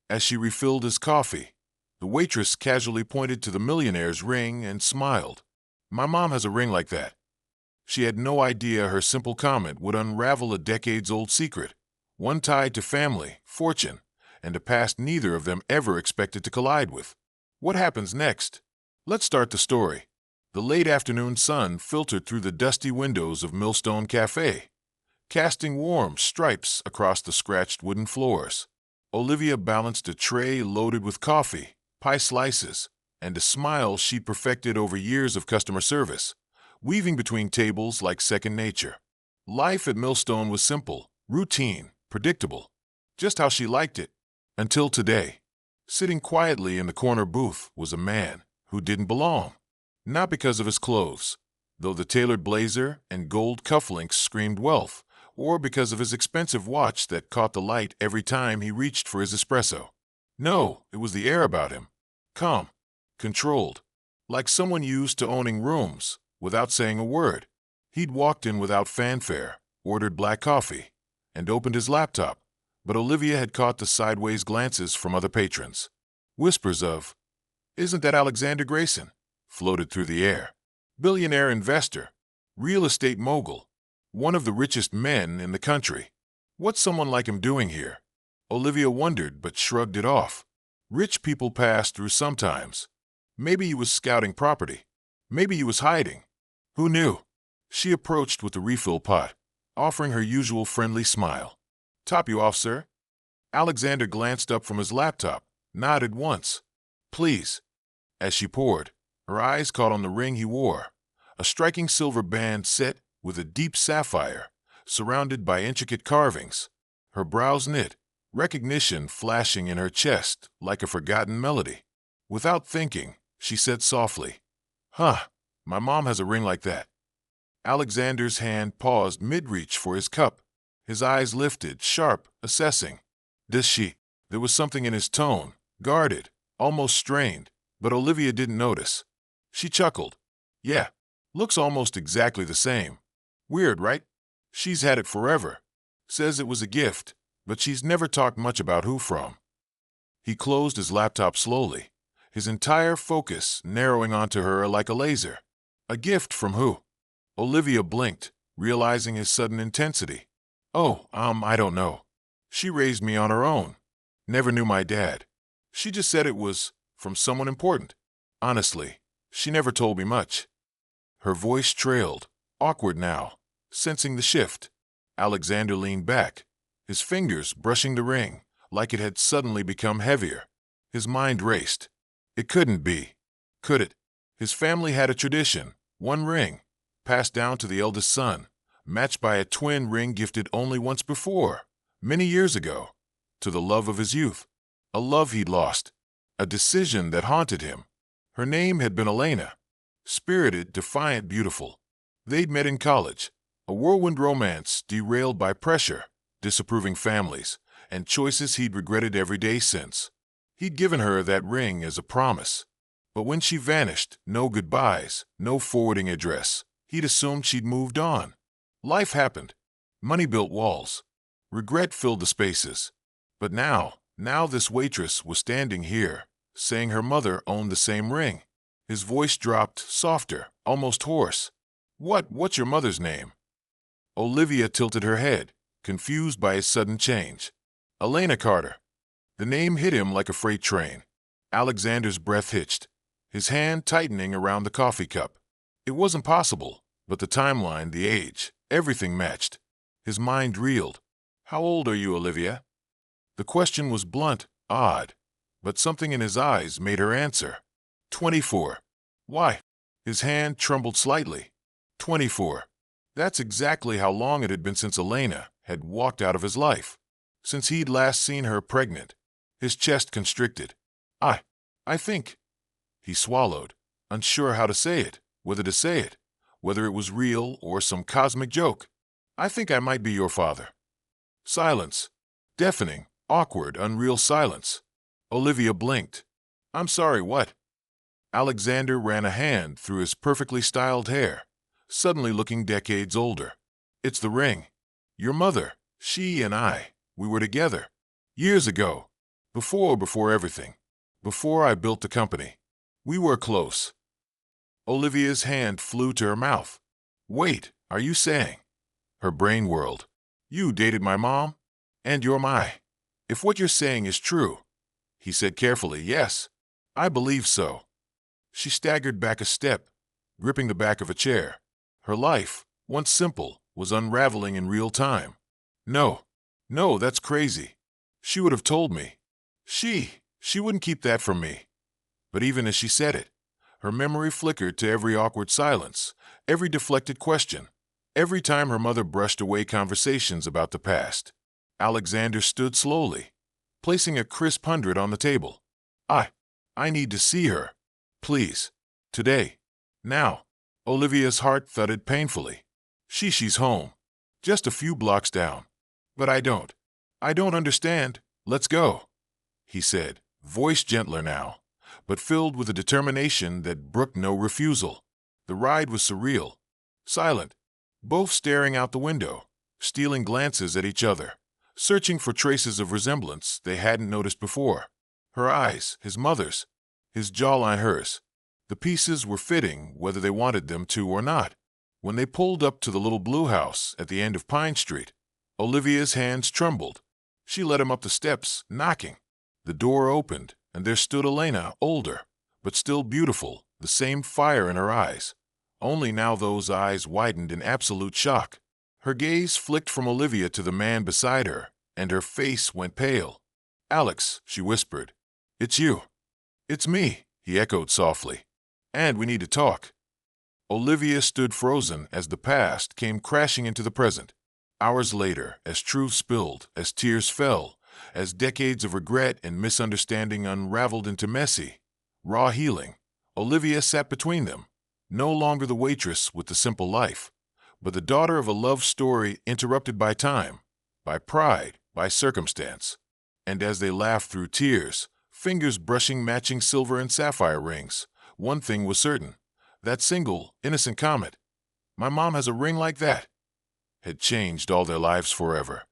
As she refilled his coffee, the waitress casually pointed to the millionaire's ring and smiled. My mom has a ring like that. She had no idea her simple comment would unravel a decades-old secret, one tied to family, fortune, and a past neither of them ever expected to collide with. What happens next? Let's start the story. The late afternoon sun filtered through the dusty windows of Millstone Cafe, casting warm stripes across the scratched wooden floors. Olivia balanced a tray loaded with coffee, pie slices, and a smile she'd perfected over years of customer service, weaving between tables like second nature. Life at Millstone was simple, routine, predictable, just how she liked it. Until today. Sitting quietly in the corner booth was a man who didn't belong. Not because of his clothes, though the tailored blazer and gold cufflinks screamed wealth, or because of his expensive watch that caught the light every time he reached for his espresso. No, it was the air about him. Calm, controlled, like someone used to owning rooms without saying a word. He'd walked in without fanfare, ordered black coffee, and opened his laptop, but Olivia had caught the sideways glances from other patrons. Whispers of, "Isn't that Alexander Grayson?" floated through the air. Billionaire investor, real estate mogul, one of the richest men in the country. What's someone like him doing here? Olivia wondered but shrugged it off. Rich people pass through sometimes. Maybe he was scouting property. Maybe he was hiding. Who knew? She approached with the refill pot, offering her usual friendly smile. "Top you off, sir?" Alexander glanced up from his laptop, nodded once. "Please." As she poured, her eyes caught on the ring he wore, a striking silver band set with a deep sapphire, surrounded by intricate carvings. Her brows knit, recognition flashing in her chest like a forgotten melody. Without thinking, she said softly, "Huh, my mom has a ring like that." Alexander's hand paused mid-reach for his cup. His eyes lifted, sharp, assessing. "Does she?" There was something in his tone, guarded, almost strained, but Olivia didn't notice. She chuckled. "Yeah, looks almost exactly the same. Weird, right? She's had it forever. Says it was a gift, but she's never talked much about who from." He closed his laptop slowly, his entire focus narrowing onto her like a laser. A gift from who? Olivia blinked, realizing his sudden intensity. "Oh, I don't know. She raised me on her own. Never knew my dad. She just said it was from someone important. Honestly, she never told me much." Her voice trailed, awkward now, sensing the shift. Alexander leaned back, his fingers brushing the ring, like it had suddenly become heavier. His mind raced. It couldn't be. Could it? His family had a tradition, one ring, passed down to the eldest son, matched by a twin ring gifted only once before, many years ago, to the love of his youth. A love he'd lost, a decision that haunted him. Her name had been Elena. Spirited, defiant, beautiful. They'd met in college, a whirlwind romance derailed by pressure, disapproving families, and choices he'd regretted every day since. He'd given her that ring as a promise. But when she vanished, no goodbyes, no forwarding address, he'd assumed she'd moved on. Life happened. Money built walls. Regret filled the spaces. But now this waitress was standing here, saying her mother owned the same ring. His voice dropped, softer, almost hoarse. What's your mother's name?" Olivia tilted her head, confused by his sudden change. "Elena Carter." The name hit him like a freight train. Alexander's breath hitched, his hand tightening around the coffee cup. It wasn't possible, but the timeline, the age, everything matched. His mind reeled. "How old are you, Olivia?" The question was blunt, odd, but something in his eyes made her answer. 24. "Why?" His hand trembled slightly. 24. That's exactly how long it had been since Elena had walked out of his life, since he'd last seen her pregnant. His chest constricted. I think." He swallowed, unsure how to say it, whether to say it, whether it was real or some cosmic joke. "I think I might be your father." Silence. Deafening, awkward, unreal silence. Olivia blinked. "I'm sorry, what?" Alexander ran a hand through his perfectly styled hair, suddenly looking decades older. "It's the ring. Your mother, she and I, we were together. Years ago. Before everything. Before I built the company. We were close. Olivia's hand flew to her mouth. Wait, are you saying? Her brain whirled. You dated my mom? And you're my. If what you're saying is true, he said carefully, yes, I believe so. She staggered back a step, gripping the back of a chair. Her life, once simple, was unraveling in real time. No, that's crazy. She would have told me. She wouldn't keep that from me. But even as she said it, her memory flickered to every awkward silence, every deflected question, every time her mother brushed away conversations about the past. Alexander stood slowly, placing a crisp 100 on the table. I need to see her. Please. Today. Now. Olivia's heart thudded painfully. She's home. Just a few blocks down. But I don't understand. Let's go, he said, voice gentler now, but filled with a determination that brooked no refusal. The ride was surreal, silent, both staring out the window, stealing glances at each other, searching for traces of resemblance they hadn't noticed before. Her eyes, his mother's, his jawline hers. The pieces were fitting whether they wanted them to or not. When they pulled up to the little blue house at the end of Pine Street, Olivia's hands trembled. She led him up the steps, knocking. The door opened, and there stood Elena, older, but still beautiful, the same fire in her eyes. Only now those eyes widened in absolute shock. Her gaze flicked from Olivia to the man beside her, and her face went pale. Alex, she whispered. It's you. It's me, he echoed softly. And we need to talk. Olivia stood frozen as the past came crashing into the present. Hours later, as truth spilled, as tears fell, as decades of regret and misunderstanding unraveled into messy, raw healing, Olivia sat between them, no longer the waitress with the simple life, but the daughter of a love story interrupted by time, by pride, by circumstance. And as they laughed through tears, fingers brushing matching silver and sapphire rings, one thing was certain. That single, innocent comment, "My mom has a ring like that," had changed all their lives forever.